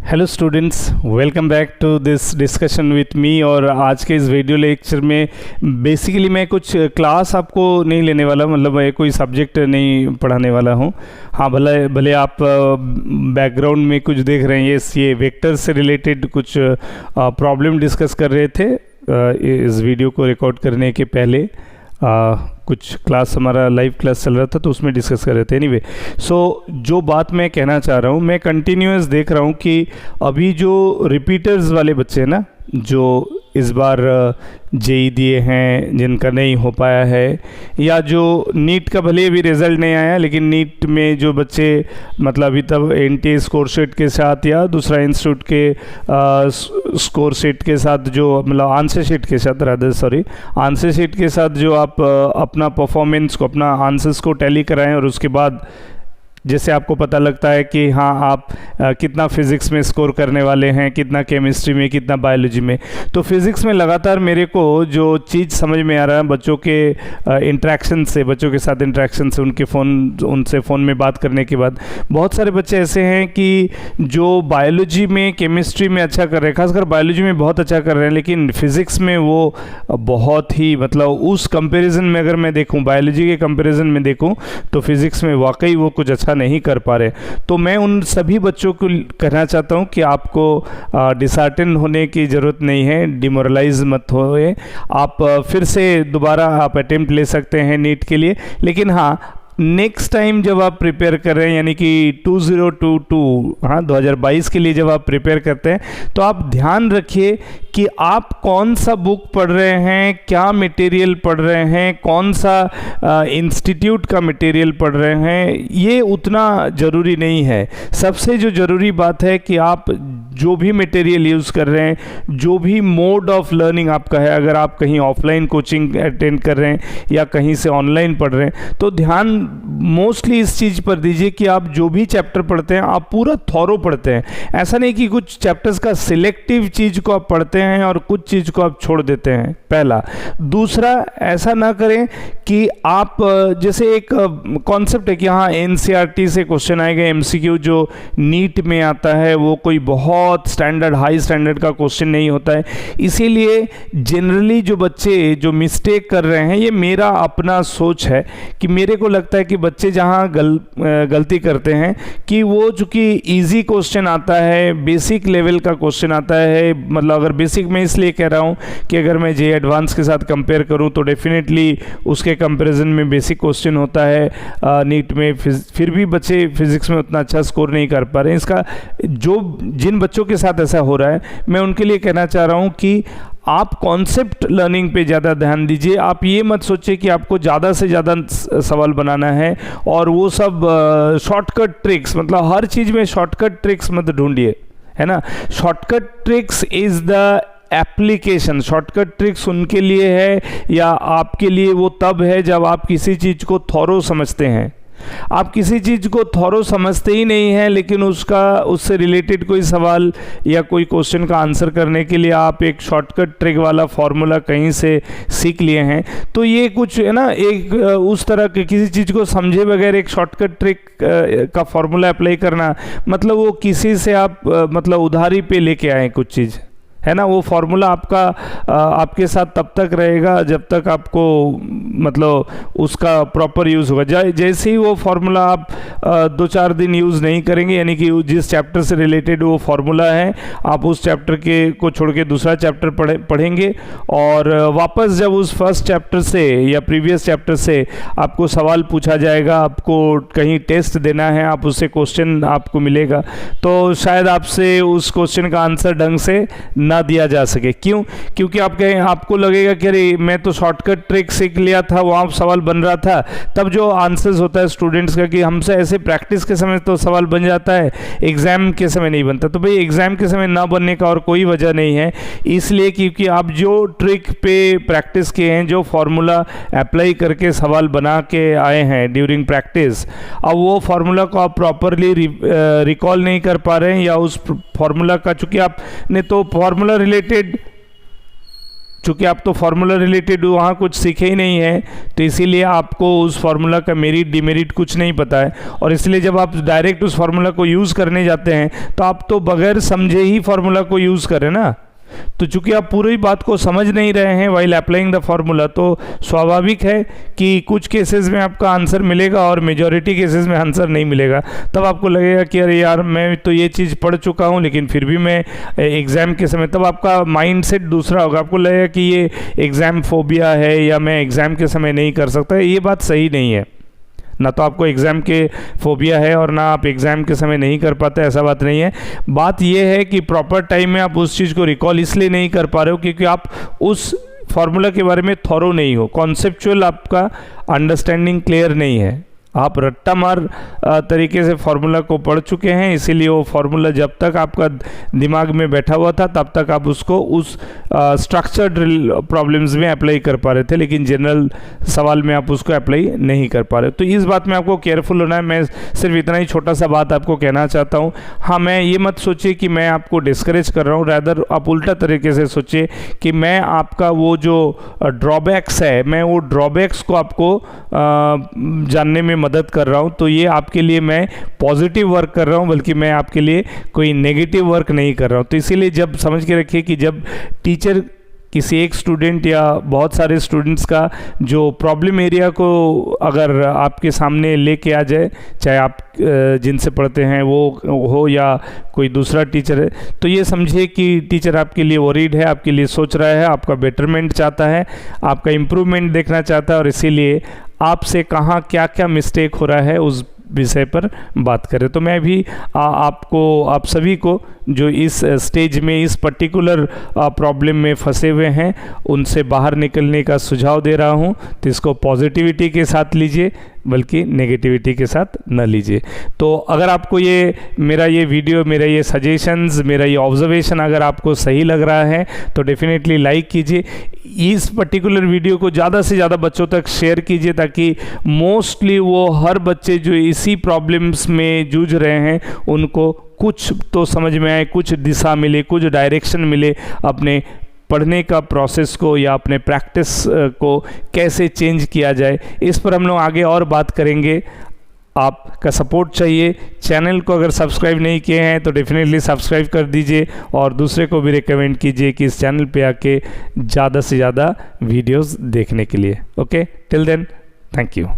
Hello students, welcome back to this discussion with me. और आज के इस वीडियो लेक्चर में बेसिकली मैं कुछ क्लास आपको नहीं लेने वाला, मतलब मैं कोई सब्जेक्ट नहीं पढ़ाने वाला हूँ। हाँ, भले भले आप बैकग्राउंड में कुछ देख रहे हैं, ये वेक्टर से रिलेटेड कुछ प्रॉब्लम डिस्कस कर रहे थे इस वीडियो को रिकॉर्ड करने के पहले। कुछ क्लास हमारा लाइव क्लास चल रहा था तो उसमें डिस्कस कर रहे थे। एनीवे, सो जो बात मैं कहना चाह रहा हूँ, मैं कंटिन्यूअस देख रहा हूँ कि अभी जो रिपीटर्स वाले बच्चे हैं ना, जो इस बार जेई दिए हैं जिनका नहीं हो पाया है, या जो नीट का भले अभी रिज़ल्ट नहीं आया लेकिन नीट में जो बच्चे मतलब अभी तक एनटीए स्कोर शीट के साथ या दूसरा इंस्टीट्यूट के स्कोर शीट के साथ जो मतलब आंसर शीट के साथ आंसर शीट के साथ जो आप अपना परफॉर्मेंस को, अपना आंसर्स को टैली कराएं और उसके बाद जैसे आपको पता लगता है कि हाँ आप कितना फिज़िक्स में स्कोर करने वाले हैं, कितना केमिस्ट्री में, कितना बायोलॉजी में। तो फिज़िक्स में लगातार मेरे को जो चीज़ समझ में आ रहा है बच्चों के इंटरेक्शन से, बच्चों के साथ इंटरेक्शन से, उनसे फ़ोन में बात करने के बाद, बहुत सारे बच्चे ऐसे हैं कि जो बायोलॉजी में, केमिस्ट्री में अच्छा कर रहे हैं, खासकर बायोलॉजी में बहुत अच्छा कर रहे हैं, लेकिन फिज़िक्स में वो बहुत ही मतलब उस कंपैरिजन में अगर मैं देखूं, बायोलॉजी के कंपैरिजन में देखूं तो फिज़िक्स में वाकई वो कुछ अच्छा नहीं कर पा रहे। तो मैं उन सभी बच्चों को कहना चाहता हूं कि आपको डिसहार्टन होने की ज़रूरत नहीं है, डिमोरलाइज मत होए। आप फिर से दोबारा आप अटेम्प्ट ले सकते हैं नीट के लिए, लेकिन हाँ नेक्स्ट टाइम जब आप प्रिपेयर कर रहे हैं, यानी कि 2022 के लिए जब आप प्रिपेयर करते हैं, तो आप ध्यान रखिए कि आप कौन सा बुक पढ़ रहे हैं, क्या मटेरियल पढ़ रहे हैं, कौन सा इंस्टीट्यूट का मटेरियल पढ़ रहे हैं, ये उतना ज़रूरी नहीं है। सबसे जो ज़रूरी बात है कि आप जो भी मटेरियल यूज़ कर रहे हैं, जो भी मोड ऑफ लर्निंग आपका है, अगर आप कहीं ऑफलाइन कोचिंग अटेंड कर रहे हैं या कहीं से ऑनलाइन पढ़ रहे हैं, तो ध्यान मोस्टली इस चीज़ पर दीजिए कि आप जो भी चैप्टर पढ़ते हैं आप पूरा थॉरो पढ़ते हैं। ऐसा नहीं कि कुछ चैप्टर्स का सिलेक्टिव चीज़ को आप पढ़ते हैं और कुछ चीज़ को आप छोड़ देते हैं, पहला। दूसरा, ऐसा ना करें कि आप जैसे एक कॉन्सेप्ट है कि हाँ एनसीईआरटी से क्वेश्चन आएगा, एमसीक्यू जो नीट में आता है वो कोई बहुत स्टैंडर्ड, हाई स्टैंडर्ड का क्वेश्चन नहीं होता है। इसीलिए जनरली जो बच्चे जो मिस्टेक कर रहे हैं, ये मेरा अपना सोच है कि मेरे को लगता है कि बच्चे जहाँ गलती करते हैं कि वो चूँकि इजी क्वेश्चन आता है, बेसिक लेवल का क्वेश्चन आता है, मतलब अगर बेसिक में इसलिए कह रहा हूँ कि अगर मैं जे एडवांस के साथ कंपेयर करूँ तो डेफिनेटली उसके कंपैरिजन में बेसिक क्वेश्चन होता है नीट में, फिर भी बच्चे फिजिक्स में उतना अच्छा स्कोर नहीं कर पा रहे हैं। इसका जिन बच्चों के साथ ऐसा हो रहा है, मैं उनके लिए कहना चाह रहा हूँ कि आप कॉन्सेप्ट लर्निंग पे ज़्यादा ध्यान दीजिए। आप ये मत सोचिए कि आपको ज़्यादा से ज़्यादा सवाल बनाना है और वो सब शॉर्टकट ट्रिक्स, मतलब हर चीज़ में शॉर्टकट ट्रिक्स मत ढूंढिए, है ना। Shortcut tricks is the application. Shortcut tricks उनके लिए है या आपके लिए वो तब है जब आप किसी चीज़ को थॉरो समझते हैं। आप किसी चीज़ को थॉरो समझते ही नहीं हैं, लेकिन उससे रिलेटेड कोई सवाल या कोई क्वेश्चन का आंसर करने के लिए आप एक शॉर्टकट ट्रिक वाला फॉर्मूला कहीं से सीख लिए हैं, तो ये कुछ है ना, एक उस तरह के किसी चीज़ को समझे बगैर एक शॉर्टकट ट्रिक का फॉर्मूला अप्लाई करना, मतलब वो किसी से आप मतलब उधारी पे लेके आए कुछ चीज़, है ना। वो फार्मूला आपके साथ तब तक रहेगा जब तक आपको मतलब उसका प्रॉपर यूज़ होगा। जैसे ही वो फार्मूला आप 2-4 दिन यूज़ नहीं करेंगे, यानी कि जिस चैप्टर से रिलेटेड वो फार्मूला है, आप उस चैप्टर को छोड़ के दूसरा चैप्टर पढ़ेंगे और वापस जब उस फर्स्ट चैप्टर से या प्रीवियस चैप्टर से आपको सवाल पूछा जाएगा, आपको कहीं टेस्ट देना है, आप उससे क्वेश्चन आपको मिलेगा, तो शायद आपसे उस क्वेश्चन का आंसर ढंग से ना दिया जा सके। क्यों? क्योंकि आपको लगेगा कि अरे मैं तो शॉर्टकट ट्रिक सीख लिया था, वहाँ सवाल बन रहा था। तब जो आंसर्स होता है स्टूडेंट्स का कि हमसे ऐसे प्रैक्टिस के समय तो सवाल बन जाता है, एग्ज़ाम के समय नहीं बनता। तो भाई एग्ज़ाम के समय ना बनने का और कोई वजह नहीं है, इसलिए क्योंकि आप जो ट्रिक पे प्रैक्टिस किए हैं, जो फार्मूला अप्लाई करके सवाल बना के आए हैं ड्यूरिंग प्रैक्टिस, अब वो फार्मूला को आप प्रॉपरली रिकॉल नहीं कर पा रहे हैं, या उस फार्मूला का चूँकि आपने तो फार्मूला रिलेटेड चूँकि आप तो फार्मूला रिलेटेड वहाँ कुछ सीखे ही नहीं है, तो इसीलिए आपको उस फार्मूला का मेरिट डिमेरिट कुछ नहीं पता है, और इसलिए जब आप डायरेक्ट उस फार्मूला को यूज़ करने जाते हैं तो आप तो बगैर समझे ही फार्मूला को यूज़ करें ना। तो चूंकि आप पूरी बात को समझ नहीं रहे हैं वाइल अप्लाइंग द फार्मूला, तो स्वाभाविक है कि कुछ केसेस में आपका आंसर मिलेगा और मेजॉरिटी केसेस में आंसर नहीं मिलेगा। तब आपको लगेगा कि अरे यार मैं तो ये चीज़ पढ़ चुका हूँ लेकिन फिर भी मैं एग्ज़ाम के समय, तब आपका माइंड सेट दूसरा होगा। आपको लगेगा कि ये एग्ज़ाम फोबिया है या मैं एग्ज़ाम के समय नहीं कर सकता। ये बात सही नहीं है। ना तो आपको एग्ज़ाम के फोबिया है और ना आप एग्ज़ाम के समय नहीं कर पाते, ऐसा बात नहीं है। बात यह है कि प्रॉपर टाइम में आप उस चीज़ को रिकॉल इसलिए नहीं कर पा रहे हो क्योंकि आप उस फार्मूला के बारे में थॉरो नहीं हो, कॉन्सेप्चुअल आपका अंडरस्टैंडिंग क्लियर नहीं है। आप रट्टा मार तरीके से फार्मूला को पढ़ चुके हैं, इसीलिए वो फार्मूला जब तक आपका दिमाग में बैठा हुआ था तब तक आप उसको उस स्ट्रक्चर्ड प्रॉब्लम्स में अप्लाई कर पा रहे थे, लेकिन जनरल सवाल में आप उसको अप्लाई नहीं कर पा रहे। तो इस बात में आपको केयरफुल होना है। मैं सिर्फ इतना ही छोटा सा बात आपको कहना चाहता हूँ। हाँ, मैं ये मत सोचिए कि मैं आपको डिस्करेज कर रहा हूँ, रैदर आप उल्टा तरीके से सोचिए कि मैं आपका वो जो ड्रॉबैक्स है, मैं वो ड्रॉबैक्स को आपको जानने में मदद कर रहा हूं। तो ये आपके लिए मैं पॉजिटिव वर्क कर रहा हूं, बल्कि मैं आपके लिए कोई नेगेटिव वर्क नहीं कर रहा हूं। तो इसीलिए जब समझ के रखिए कि जब टीचर किसी एक स्टूडेंट या बहुत सारे स्टूडेंट्स का जो प्रॉब्लम एरिया को अगर आपके सामने लेके आ जाए, चाहे आप जिनसे पढ़ते हैं वो हो या कोई दूसरा टीचर है, तो ये समझिए कि टीचर आपके लिए वरीड है, आपके लिए सोच रहा है, आपका बेटरमेंट चाहता है, आपका इम्प्रूवमेंट देखना चाहता है, और इसीलिए आपसे कहाँ क्या क्या मिस्टेक हो रहा है उस विषय पर बात करें। तो मैं भी आप सभी को जो इस स्टेज में इस पर्टिकुलर प्रॉब्लम में फंसे हुए हैं उनसे बाहर निकलने का सुझाव दे रहा हूं। तो इसको पॉजिटिविटी के साथ लीजिए, बल्कि नेगेटिविटी के साथ न लीजिए। तो अगर आपको ये मेरा ये वीडियो, मेरा ये सजेशंस, मेरा ये ऑब्जर्वेशन अगर आपको सही लग रहा है तो डेफिनेटली लाइक कीजिए। इस पर्टिकुलर वीडियो को ज़्यादा से ज़्यादा बच्चों तक शेयर कीजिए, ताकि मोस्टली वो हर बच्चे जो इसी प्रॉब्लम्स में जूझ रहे हैं उनको कुछ तो समझ में आए, कुछ दिशा मिले, कुछ डायरेक्शन मिले अपने पढ़ने का प्रोसेस को या अपने प्रैक्टिस को कैसे चेंज किया जाए। इस पर हम लोग आगे और बात करेंगे। आपका सपोर्ट चाहिए। चैनल को अगर सब्सक्राइब नहीं किए हैं तो डेफिनेटली सब्सक्राइब कर दीजिए और दूसरे को भी रिकमेंड कीजिए कि इस चैनल पे आके ज़्यादा से ज़्यादा वीडियोस देखने के लिए। Okay, till then, thank you.